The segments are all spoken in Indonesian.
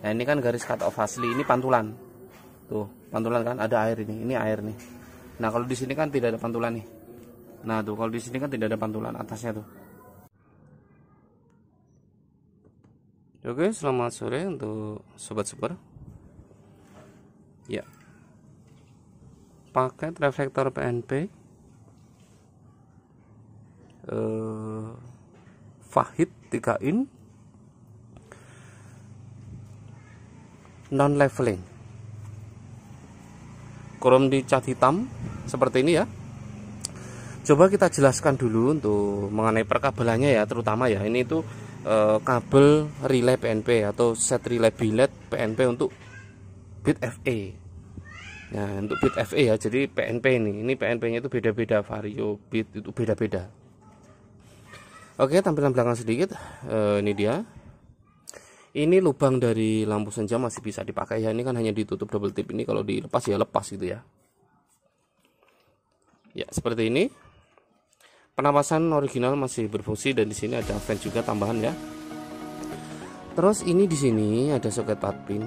Nah ini kan garis cut off asli, ini pantulan. Tuh pantulan kan, ada air ini air nih. Nah kalau di sini kan tidak ada pantulan nih. Nah tuh kalau di sini kan tidak ada pantulan atasnya tuh. Oke, selamat sore untuk sobat super. Ya, paket reflektor PNP Fahid 3 in non leveling, krom dicat hitam seperti ini ya. Coba kita jelaskan dulu untuk mengenai perkabelannya ya, terutama ya ini itu kabel relay PNP atau set relay billet PNP untuk bit FE. Nah untuk bit FE ya, jadi PNP ini PNP nya itu beda-beda, vario bit itu beda-beda. Oke, tampilan belakang sedikit. Ini dia. Ini lubang dari lampu senja masih bisa dipakai ya, ini kan hanya ditutup double tip, ini kalau dilepas ya lepas gitu ya. Ya seperti ini. Penapasan original masih berfungsi dan di sini ada fan juga tambahan ya. Terus ini di sini ada soket 4 pin.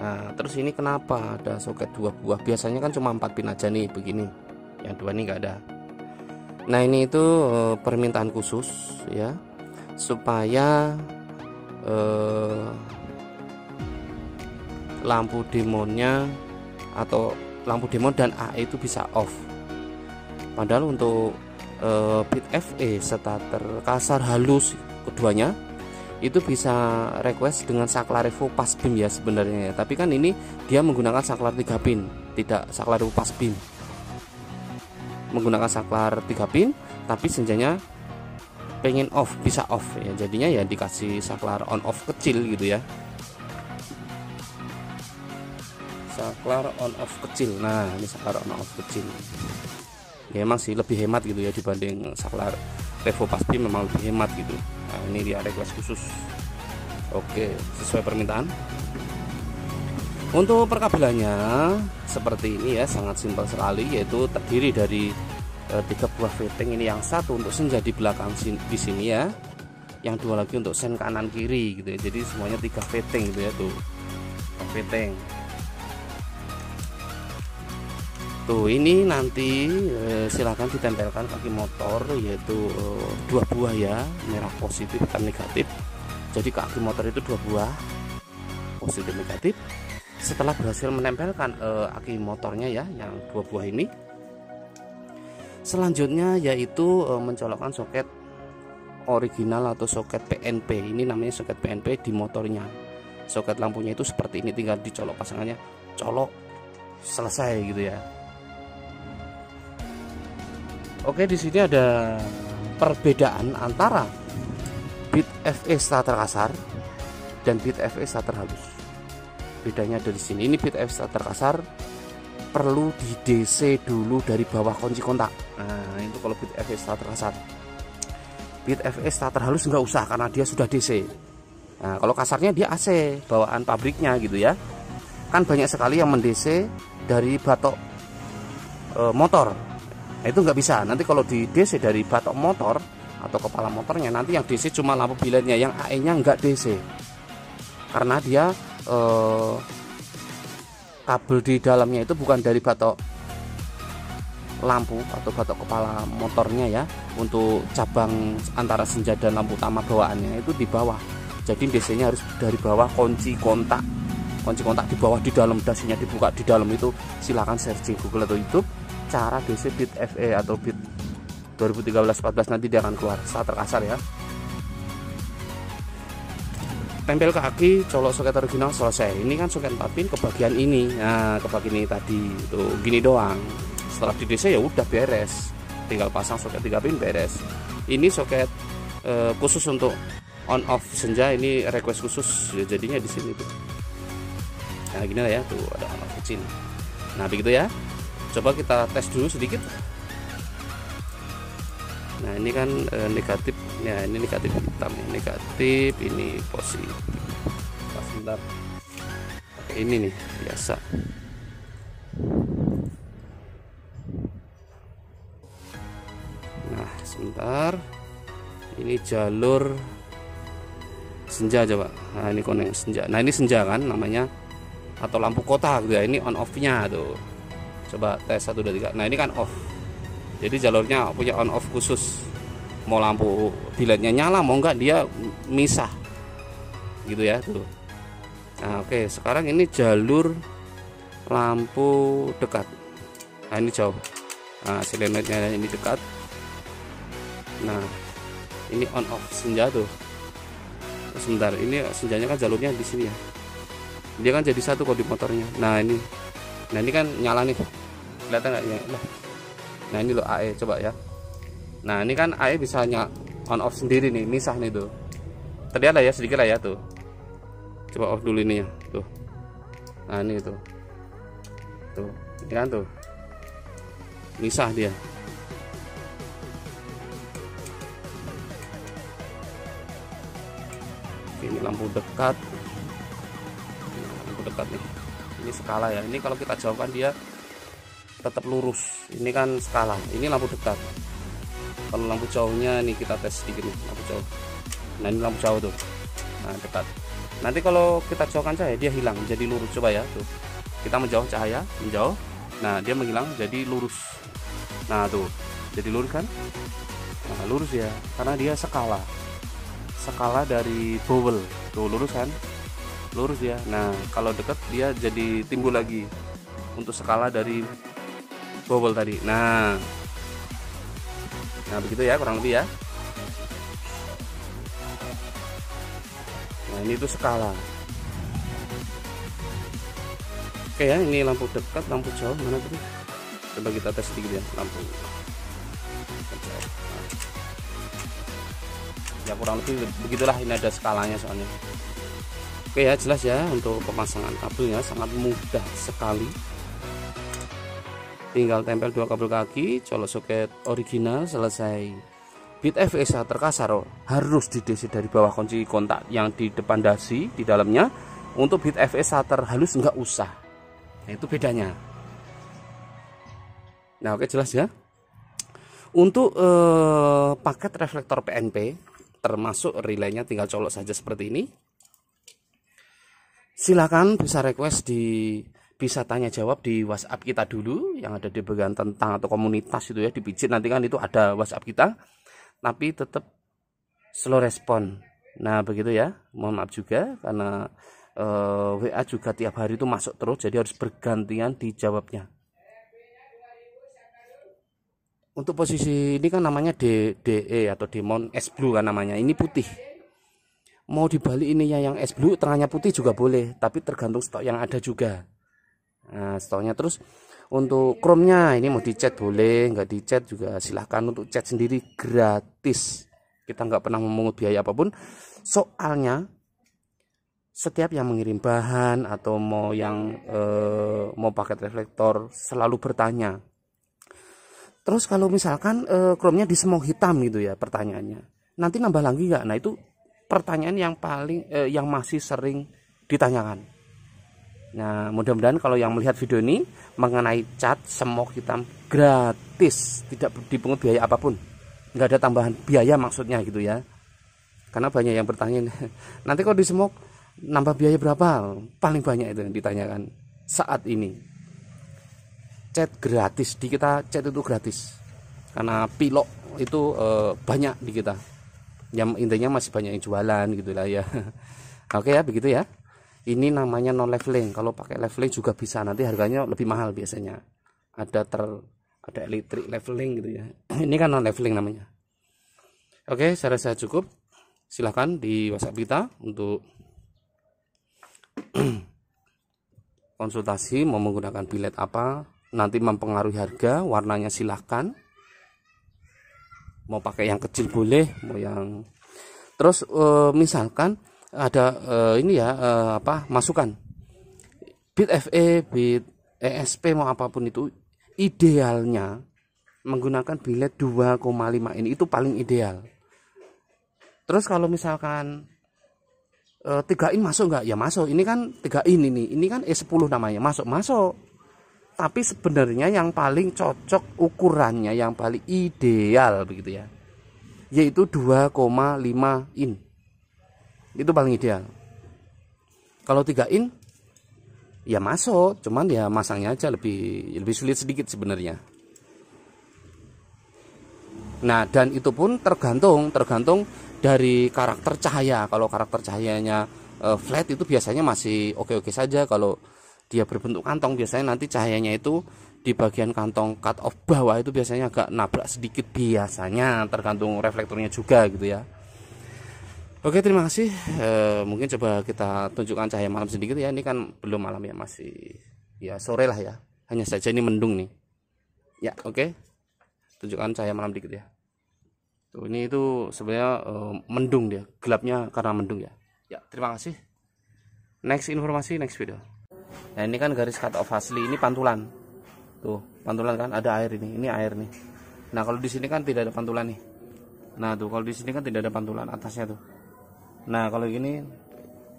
Nah, terus ini kenapa ada soket 2 buah? Biasanya kan cuma 4 pin aja nih begini. Yang 2 nih enggak ada. Nah, ini itu permintaan khusus ya. Supaya lampu demonnya atau lampu demon dan AE itu bisa off. Padahal untuk bit FE starter kasar halus keduanya itu bisa request dengan saklar revo pas beam ya sebenarnya ya. Tapi kan ini dia menggunakan saklar 3 pin, tidak saklar revo pas beam. Menggunakan saklar 3 pin tapi senjanya pengen off, bisa off ya. Jadinya ya dikasih saklar on off kecil gitu ya. Saklar on off kecil. Nah, ini saklar on off kecil. Ya emang sih lebih hemat gitu ya dibanding saklar revo pas beam, memang lebih hemat gitu. Nah ini dia request khusus. Oke, sesuai permintaan. Untuk perkabelannya seperti ini ya, sangat simpel sekali, yaitu terdiri dari 3 buah fitting. Ini yang satu untuk senja di belakang di sini ya, yang 2 lagi untuk sen kanan kiri gitu ya. Jadi semuanya 3 fitting gitu ya tuh, fitting. Tuh ini nanti silahkan ditempelkan kaki motor, yaitu 2 buah ya, merah positif dan negatif. Jadi kaki motor itu 2 buah positif negatif. Setelah berhasil menempelkan aki motornya ya, yang 2 buah ini, selanjutnya yaitu mencolokkan soket original atau soket PNP. Ini namanya soket PNP di motornya. Soket lampunya itu seperti ini, tinggal dicolok pasangannya, colok, selesai gitu ya. Oke, di sini ada perbedaan antara bit FE starter kasar dan bit FE starter halus. Bedanya ada di sini. Ini bit FE starter kasar perlu di DC dulu dari bawah kunci kontak. Nah, itu kalau bit FE starter kasar. Bit FE starter halus nggak usah karena dia sudah DC. Nah, kalau kasarnya dia AC bawaan pabriknya gitu ya. Kan banyak sekali yang mendc dari batok motor. Nah, itu nggak bisa. Nanti kalau di DC dari batok motor atau kepala motornya, nanti yang DC cuma lampu billetnya, yang AE nya nggak DC karena dia kabel di dalamnya itu bukan dari batok lampu atau batok kepala motornya ya. Untuk cabang antara senja dan lampu utama bawaannya itu di bawah, jadi DC nya harus dari bawah. Kunci kontak di bawah, di dalam dasinya dibuka di dalam. Itu silahkan searching Google atau YouTube cara DC bit FE atau bit 2013-14, nanti dia akan keluar starter kasar ya. Tempel kaki, colok soket original, selesai. Ini kan soket 4 pin ke bagian ini. Nah, ke bagian ini tadi tuh gini doang. Setelah di DC ya udah beres. Tinggal pasang soket 3 pin, beres. Ini soket khusus untuk on off senja, ini request khusus ya, jadinya di sini tuh. Nah, gini lah ya, tuh ada on off kecil. Nah, begitu ya. Coba kita tes dulu sedikit. Nah ini kan negatif ya, ini negatif hitam ya, negatif, ini positif. Sebentar, pakai ini nih biasa. Nah sebentar, ini jalur senja coba. Nah ini koneng senja. Nah ini senja kan namanya, atau lampu kota gitu ya. Ini on off nya tuh. Coba tes 1 2 3. Nah ini kan off, jadi jalurnya punya on off khusus. Mau lampu biletnya nyala mau enggak dia misah gitu ya tuh. Nah oke, sekarang ini jalur lampu dekat. Nah ini jauh. Nah silenetnya ini dekat. Nah ini on off senja tuh. Sebentar, ini senjanya kan jalurnya di sini ya. Dia kan jadi satu kok di motornya. Nah ini kan nyala nih. Kelihatan nggak ya? Nah ini loh AE, coba ya. Nah ini kan AE bisa on off sendiri nih, misah nih tuh. Terlihat lah ya sedikit lah ya tuh. Coba off dulu ini ya tuh. Nah ini tuh. Tuh, ini kan tuh. Misah dia. Ini lampu dekat. Lampu dekat nih. Ini skala ya. Ini kalau kita jauhkan dia tetap lurus. Ini kan skala. Ini lampu dekat. Kalau lampu jauhnya nih kita tes sedikit nih, lampu jauh. Nah ini lampu jauh tuh. Nah dekat. Nanti kalau kita jauhkan cahaya dia hilang jadi lurus. Coba ya tuh. Kita menjauh cahaya, menjauh. Nah dia menghilang jadi lurus. Nah tuh jadi lurus kan. Nah lurus ya karena dia skala dari bowel tuh, lurus kan, lurus ya. Nah kalau dekat dia jadi timbul lagi untuk skala dari bowel tadi. Nah begitu ya kurang lebih ya. Nah ini tuh skala. Oke ya, ini lampu dekat, lampu jauh mana tuh? Coba kita tes sedikit ya, lampu jauh. Ya kurang lebih begitulah, ini ada skalanya soalnya. Oke ya, jelas ya. Untuk pemasangan kabelnya sangat mudah sekali, tinggal tempel 2 kabel kaki, colok soket original, selesai. Bit FE starter kasar harus di DC dari bawah kunci kontak yang di depan dasi di dalamnya. Untuk bit FE starter halus nggak usah. Nah itu bedanya. Nah oke, jelas ya. Untuk paket reflektor PNP termasuk relaynya tinggal colok saja seperti ini. Silakan bisa request bisa tanya jawab di WhatsApp kita dulu yang ada di bagian tentang atau komunitas itu ya, dipijit nanti kan itu ada WhatsApp kita, tapi tetap slow respon. Nah begitu ya, mohon maaf juga karena WA juga tiap hari itu masuk terus, jadi harus bergantian dijawabnya. Untuk posisi ini kan namanya DE atau Demon S Blue kan namanya. Ini putih. Mau dibalik ininya yang S Blue, tengahnya putih juga boleh, tapi tergantung stok yang ada juga. Nah, stoknya. Terus untuk chrome-nya ini mau dicat boleh, nggak dicat juga silahkan. Untuk cat sendiri gratis. Kita nggak pernah memungut biaya apapun. Soalnya setiap yang mengirim bahan atau mau mau paket reflektor selalu bertanya. Terus kalau misalkan chrome-nya di semua hitam gitu ya, pertanyaannya nanti nambah lagi nggak? Nah itu pertanyaan yang paling yang masih sering ditanyakan. Nah mudah-mudahan kalau yang melihat video ini mengenai cat semok hitam gratis, tidak dipungut biaya apapun, nggak ada tambahan biaya maksudnya gitu ya. Karena banyak yang bertanya nanti kalau di semok nambah biaya berapa? Paling banyak itu yang ditanyakan saat ini. Cat gratis, di kita cat itu gratis karena pilok itu banyak di kita, yang intinya masih banyak yang jualan gitulah ya. Oke ya begitu ya. Ini namanya non leveling. Kalau pakai leveling juga bisa, nanti harganya lebih mahal biasanya. Ada elektrik leveling gitu ya. Ini kan non leveling namanya. Oke, saya rasa cukup. Silahkan di WhatsApp kita untuk konsultasi mau menggunakan bilet apa, nanti mempengaruhi harga, warnanya silahkan. Mau pakai yang kecil boleh, mau yang terus misalkan ada ini ya masukan bit FE, bit ESP mau apapun itu, idealnya menggunakan bilet 2,5 ini itu paling ideal. Terus kalau misalkan 3 in masuk nggak? Ya masuk. Ini kan 3 in ini kan E10 namanya, masuk. Tapi sebenarnya yang paling cocok ukurannya, yang paling ideal begitu ya, yaitu 2,5 in. itu paling ideal. Kalau 3 in ya masuk, cuman ya masangnya aja lebih sulit sedikit sebenarnya. Nah, dan itu pun tergantung dari karakter cahaya. Kalau karakter cahayanya flat itu biasanya masih oke-oke saja. Kalau dia berbentuk kantong, biasanya nanti cahayanya itu di bagian kantong cut off bawah itu biasanya agak nabrak sedikit, biasanya tergantung reflektornya juga gitu ya. Oke, terima kasih. Mungkin coba kita tunjukkan cahaya malam sedikit ya. Ini kan belum malam ya, masih ya sore lah ya. Hanya saja ini mendung nih. Ya, oke. Tunjukkan cahaya malam dikit ya. Tuh, ini itu sebenarnya mendung dia, gelapnya karena mendung ya. Ya, terima kasih. Next informasi, next video. Nah, ini kan garis cut off asli, ini pantulan. Tuh, pantulan kan ada air ini. Ini air nih. Nah, kalau di sini kan tidak ada pantulan nih. Nah, tuh kalau di sini kan tidak ada pantulan atasnya tuh. Nah, kalau gini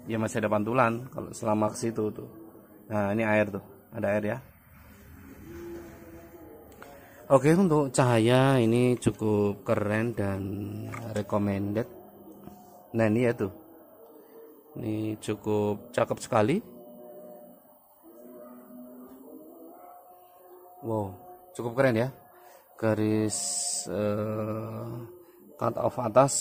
ya masih ada pantulan kalau selama ke situ tuh. Nah, ini air tuh, ada air ya. Oke, untuk cahaya ini cukup keren dan recommended. Nah, ini ya tuh, ini cukup cakep sekali. Wow, cukup keren ya, garis cut off atas